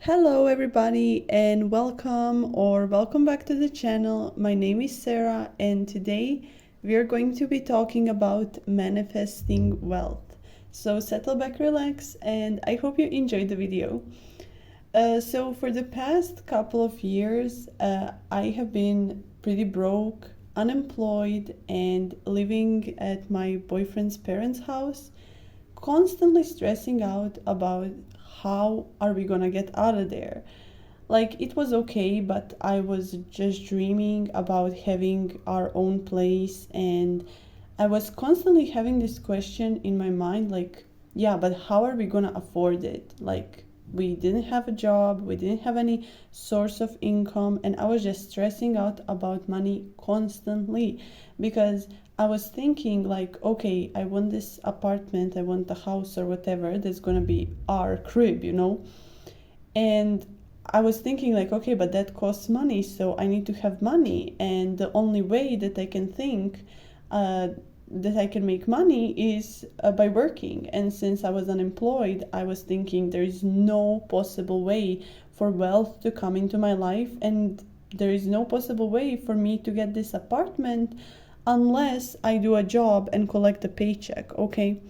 Hello, everybody, and welcome back to the channel. My name is Sarah, and today we are going to be talking about manifesting wealth. So, settle back, relax, and I hope you enjoyed the video. So, for the past couple of years, I have been pretty broke, unemployed, and living at my boyfriend's parents' house, constantly stressing out about how are we gonna get out of there. Like, it was okay, but I was just dreaming about having our own place, and I was constantly having this question in my mind, like, yeah, but how are we gonna afford it? Like, we didn't have a job, we didn't have any source of income, and I was just stressing out about money constantly because I was thinking, like, okay, I want this apartment, I want the house or whatever that's gonna be our crib. And I was thinking, like, okay, but that costs money, so I need to have money. And the only way that I can think uh, that I can make money is by working. And since I was unemployed, I was thinking there is no possible way for wealth to come into my life, and there is no possible way for me to get this apartment unless I do a job and collect a paycheck, okay?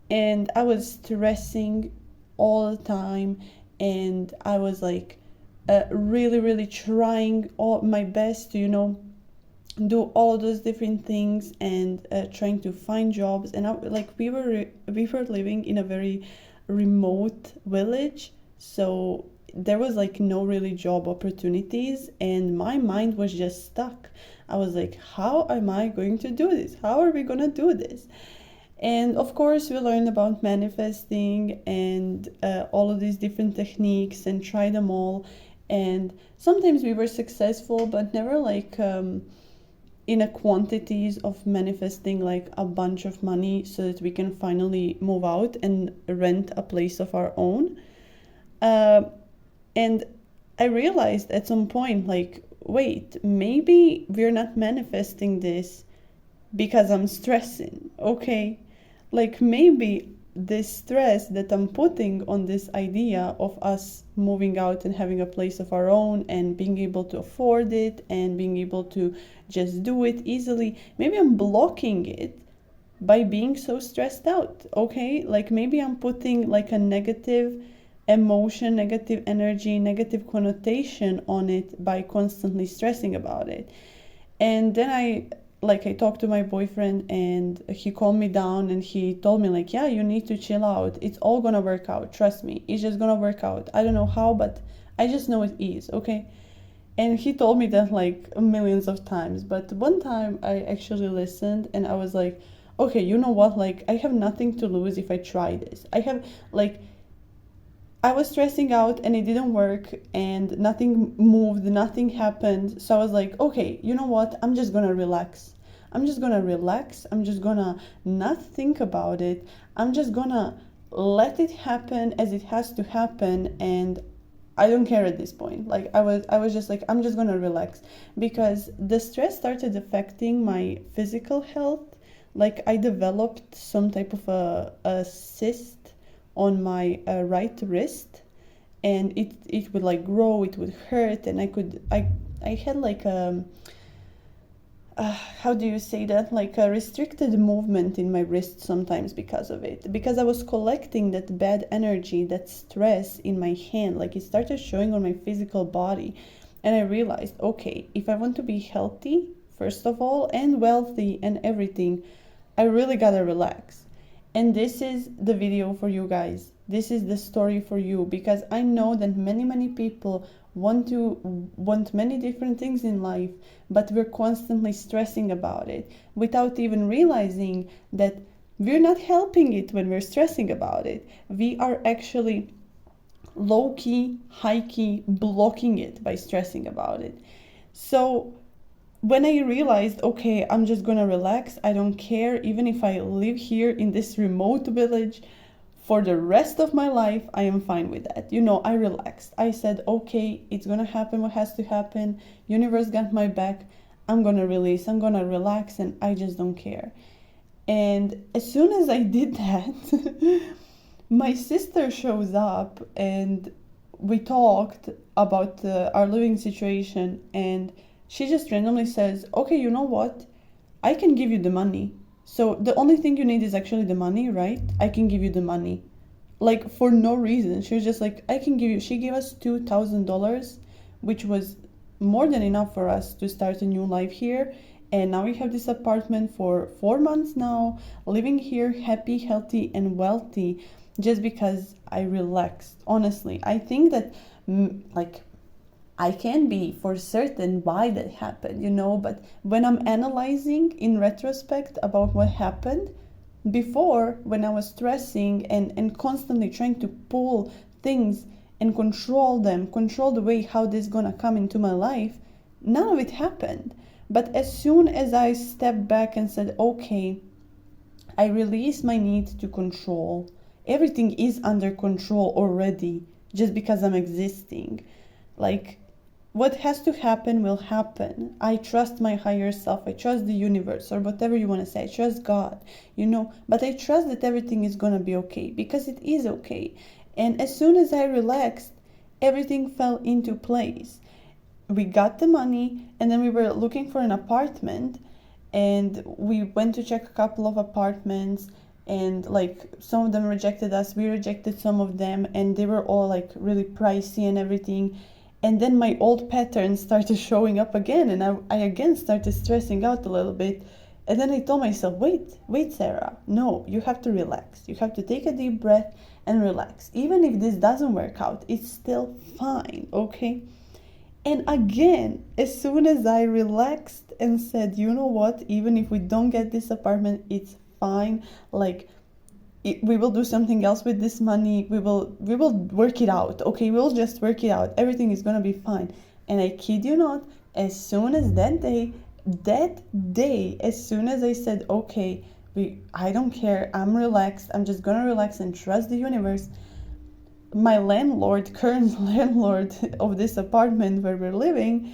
And I was stressing all the time, and I was like really, really trying all my best to, do all those different things and trying to find jobs. And we were living in a very remote village, so there was like no really job opportunities, and my mind was just stuck. I was like, how am I going to do this? How are we gonna do this? And of course, we learned about manifesting and all of these different techniques and try them all. And sometimes we were successful, but never like in a quantities of manifesting like a bunch of money so that we can finally move out and rent a place of our own. Uh, and I realized at some point, like, wait, maybe we're not manifesting this because I'm stressing, okay? Like, maybe this stress that I'm putting on this idea of us moving out and having a place of our own and being able to afford it and being able to just do it easily, maybe I'm blocking it by being so stressed out, okay? Like, maybe I'm putting like a negative emotion, negative energy, negative connotation on it by constantly stressing about it. And then I talked to my boyfriend, and he calmed me down, and he told me, like, yeah, you need to chill out, it's all gonna work out, trust me, it's just gonna work out. I don't know how, but I just know it is, okay? And he told me that like millions of times, but one time I actually listened, and I was like, okay, you know what, like, I have nothing to lose if I try this. I have, like, I was stressing out and it didn't work and nothing moved, nothing happened. So I was like, okay, you know what? I'm just gonna relax. I'm just gonna relax. I'm just gonna not think about it. I'm just gonna let it happen as it has to happen, and I don't care at this point. Like, I was just like, I'm just gonna relax, because the stress started affecting my physical health. Like, I developed some type of a cyst on my right wrist, and it would like grow, it would hurt, and I had like how do you say that, like a restricted movement in my wrist sometimes because of it, because I was collecting that bad energy, that stress in my hand. Like, it started showing on my physical body, and I realized, okay, if I want to be healthy first of all and wealthy and everything, I really gotta relax. And this is the video for you guys. This is the story for you, because I know that many people want many different things in life, but we're constantly stressing about it without even realizing that we're not helping it when we're stressing about it. We are actually low key, high key blocking it by stressing about it. So when I realized, okay, I'm just gonna relax, I don't care, even if I live here in this remote village for the rest of my life, I am fine with that. I relaxed. I said, okay, it's gonna happen what has to happen. Universe got my back. I'm gonna release, I'm gonna relax, and I just don't care. And as soon as I did that, my sister shows up, and we talked about our living situation, and she just randomly says, okay, you know what, I can give you the money. So the only thing you need is actually the money, right? I can give you the money. Like for no reason. She was just like, I can give you. She gave us $2,000, which was more than enough for us to start a new life here. And now we have this apartment for 4 months now, living here happy, healthy, and wealthy just because I relaxed. Honestly, I think that like I can be for certain why that happened, but when I'm analyzing in retrospect about what happened before, when I was stressing and constantly trying to pull things and control them, control the way how this gonna come into my life, none of it happened. But as soon as I stepped back and said, okay, I release my need to control, everything is under control already just because I'm existing. Like, what has to happen will happen. I trust my higher self. I trust the universe, or whatever you want to say. I trust God, But I trust that everything is going to be okay because it is okay. And as soon as I relaxed, everything fell into place. We got the money, and then we were looking for an apartment, and we went to check a couple of apartments, and like some of them rejected us, we rejected some of them, and they were all like really pricey and everything. And then my old patterns started showing up again, and I again started stressing out a little bit. And then I told myself, wait, Sarah, no, you have to relax. You have to take a deep breath and relax. Even if this doesn't work out, it's still fine, okay? And again, as soon as I relaxed and said, you know what, even if we don't get this apartment, it's fine. Like, we will do something else with this money. We will work it out. Okay, we'll just work it out. Everything is gonna be fine. And I kid you not, as soon as that day, as soon as I said, okay, I don't care, I'm relaxed, I'm just gonna relax and trust the universe, my current landlord of this apartment where we're living,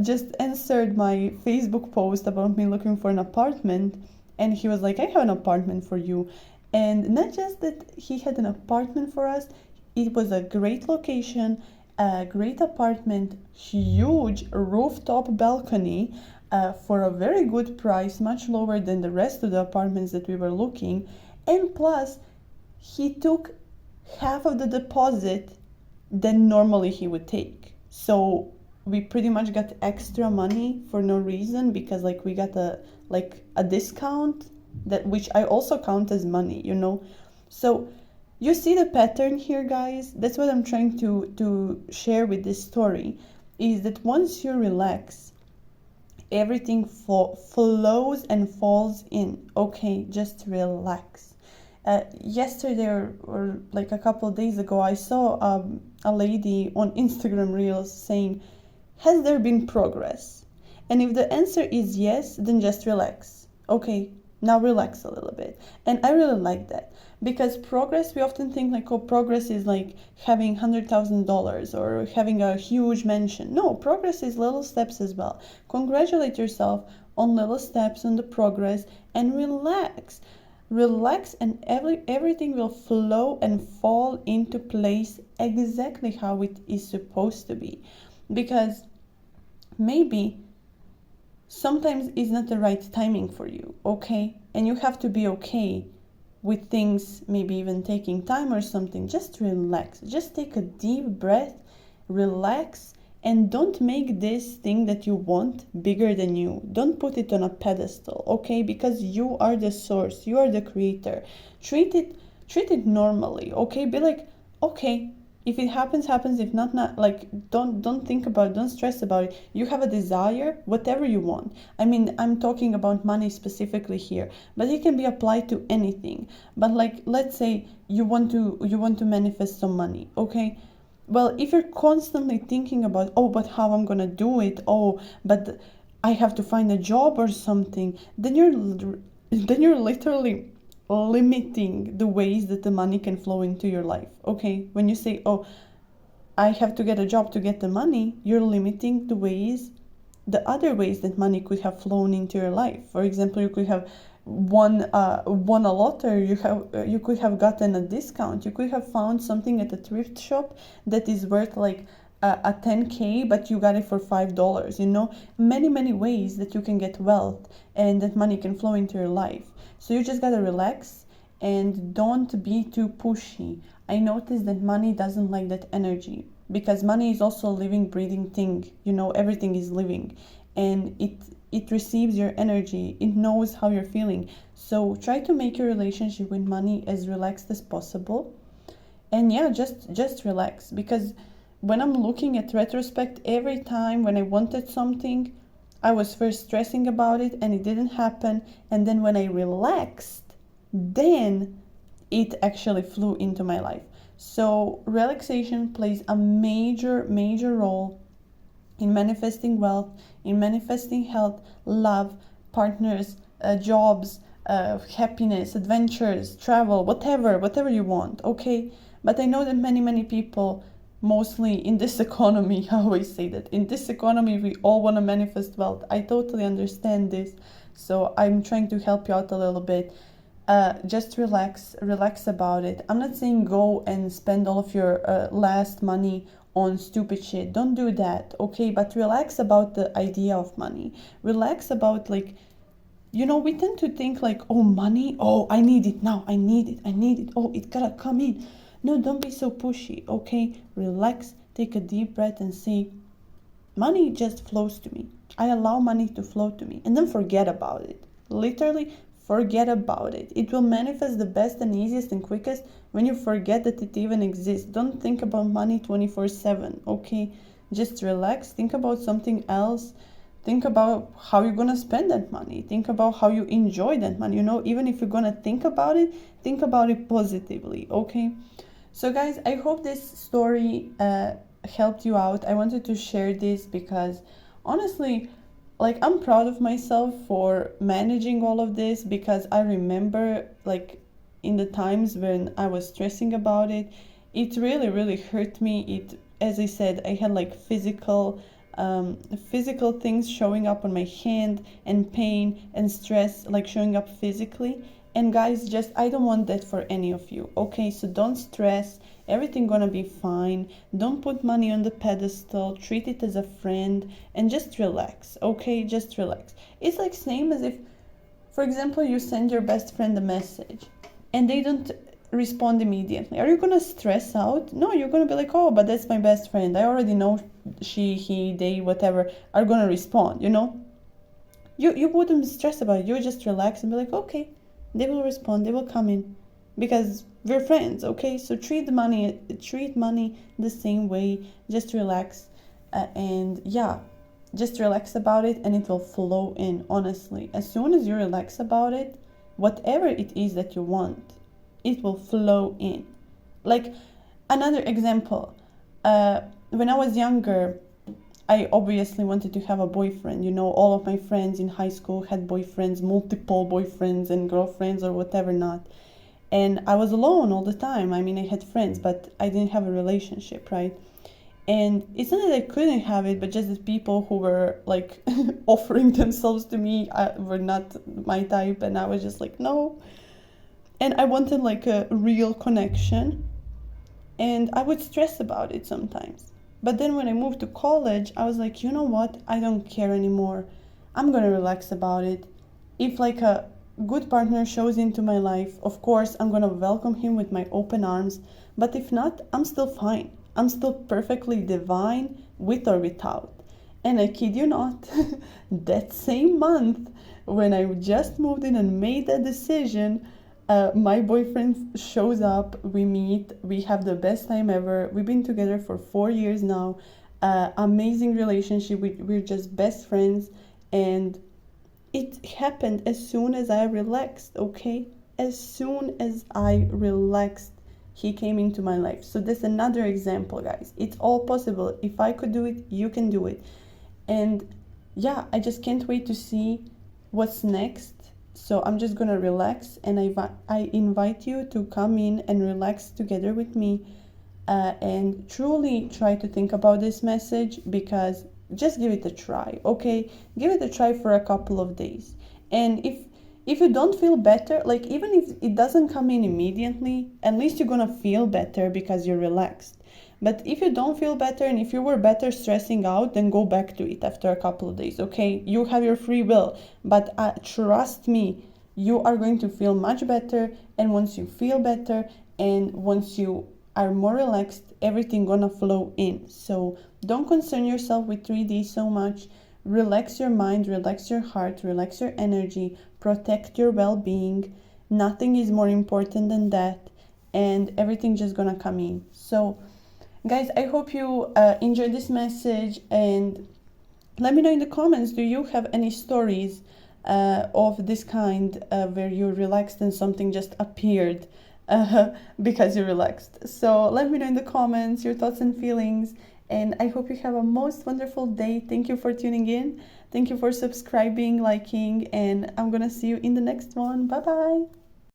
just answered my Facebook post about me looking for an apartment. And he was like, I have an apartment for you. And not just that he had an apartment for us, it was a great location, a great apartment, huge rooftop balcony, for a very good price, much lower than the rest of the apartments that we were looking. And plus, he took half of the deposit than normally he would take. So we pretty much got extra money for no reason, because like we got a discount, that which I also count as money, So you see the pattern here, guys. That's what I'm trying to share with this story, is that once you relax, everything flows and falls in. Okay, just relax. Yesterday or like a couple of days ago, I saw a lady on Instagram Reels saying, has there been progress? And if the answer is yes, then just relax. Okay, now relax a little bit. And I really like that, because progress, we often think like, oh, progress is like having $100,000 or having a huge mansion. No, progress is little steps as well. Congratulate yourself on little steps on the progress and relax. Relax, and everything will flow and fall into place exactly how it is supposed to be. Because maybe sometimes it's not the right timing for you, okay? And you have to be okay with things maybe even taking time or something. Just relax. Just take a deep breath, relax, and don't make this thing that you want bigger than you. Don't put it on a pedestal, okay? Because you are the source, you are the creator. Treat it normally, okay? Be like, okay, if it happens, if not. Like, don't think about it, don't stress about it. You have a desire, whatever you want. I mean, I'm talking about money specifically here, but it can be applied to anything. But like, let's say you want to manifest some money, okay? Well, if you're constantly thinking about, oh, but how I'm gonna do it, oh, but I have to find a job or something, then you're literally limiting the ways that the money can flow into your life, okay? When you say, oh, I have to get a job to get the money, you're limiting the other ways that money could have flown into your life. For example, you could have won a lottery, you could have gotten a discount. You could have found something at a thrift shop that is worth like a 10K, but you got it for $5. Many ways that you can get wealth and that money can flow into your life. So you just gotta relax and don't be too pushy. I noticed that money doesn't like that energy, because money is also a living, breathing thing. Everything is living, and it receives your energy. It knows how you're feeling. So try to make your relationship with money as relaxed as possible. And yeah, just relax, because when I'm looking at retrospect, every time when I wanted something, I was first stressing about it and it didn't happen, and then when I relaxed, then it actually flew into my life. So relaxation plays a major role in manifesting wealth, in manifesting health, love, partners, jobs, happiness, adventures, travel, whatever you want, okay? But I know that many people, mostly in this economy, I always say that in this economy we all want to manifest wealth. I totally understand this, so I'm trying to help you out a little bit. Just relax about it. I'm not saying go and spend all of your last money on stupid shit. Don't do that, okay? But relax about the idea of money. Relax about, like, we tend to think like, oh, money, oh, I need it now, I need it, oh, it gotta come in. No, don't be so pushy, okay? Relax, take a deep breath and say, money just flows to me. I allow money to flow to me, and then forget about it. Literally forget about it. It will manifest the best and easiest and quickest when you forget that it even exists. Don't think about money 24/7, okay? Just relax, think about something else. Think about how you're gonna spend that money. Think about how you enjoy that money. Even if you're gonna think about it positively, okay? So guys, I hope this story helped you out. I wanted to share this because honestly, like, I'm proud of myself for managing all of this, because I remember, like, in the times when I was stressing about it, it really hurt me. As I said, I had like physical things showing up on my hand, and pain and stress like showing up physically. And guys, just, I don't want that for any of you, okay? So don't stress. Everything gonna be fine. Don't put money on the pedestal. Treat it as a friend and just relax, okay? Just relax. It's like same as if, for example, you send your best friend a message and they don't respond immediately. Are you gonna stress out? No, you're gonna be like, oh, but that's my best friend. I already know she, he, they, whatever are gonna respond, You wouldn't stress about it. You would just relax and be like, okay, they will respond, they will come in, because we're friends, okay? So treat money the same way. Just relax, and yeah, just relax about it, and it will flow in. Honestly, as soon as you relax about it, whatever it is that you want, it will flow in. Like, another example, when I was younger, I obviously wanted to have a boyfriend. All of my friends in high school had boyfriends, multiple boyfriends and girlfriends or whatever not. And I was alone all the time. I mean, I had friends, but I didn't have a relationship, right? And it's not that I couldn't have it, but just that people who were like offering themselves to me were not my type, and I was just like, no. And I wanted like a real connection, and I would stress about it sometimes. But then when I moved to college, I was like, you know what? I don't care anymore. I'm gonna relax about it. If like a good partner shows into my life, of course, I'm gonna welcome him with my open arms. But if not, I'm still fine. I'm still perfectly divine, with or without. And I kid you not, that same month, when I just moved in and made that decision, my boyfriend shows up, we meet, we have the best time ever. We've been together for 4 years now. Amazing relationship. We're just best friends. And it happened as soon as I relaxed, okay? As soon as I relaxed, he came into my life. So that's another example, guys. It's all possible. If I could do it, you can do it. And yeah, I just can't wait to see what's next. So I'm just gonna relax, and I invite you to come in and relax together with me, and truly try to think about this message, because just give it a try, okay? Give it a try for a couple of days. And if you don't feel better, like even if it doesn't come in immediately, at least you're gonna feel better because you're relaxed. But if you don't feel better, and if you were better stressing out, then go back to it after a couple of days, okay? You have your free will, but trust me, you are going to feel much better. And once you feel better, and once you are more relaxed, everything gonna flow in. So don't concern yourself with 3D so much. Relax your mind, relax your heart, relax your energy, protect your well-being. Nothing is more important than that, and everything just gonna come in. So guys, I hope you enjoyed this message, and let me know in the comments, do you have any stories of this kind where you relaxed and something just appeared because you relaxed? So let me know in the comments your thoughts and feelings, and I hope you have a most wonderful day. Thank you for tuning in. Thank you for subscribing, liking, and I'm gonna see you in the next one. Bye bye.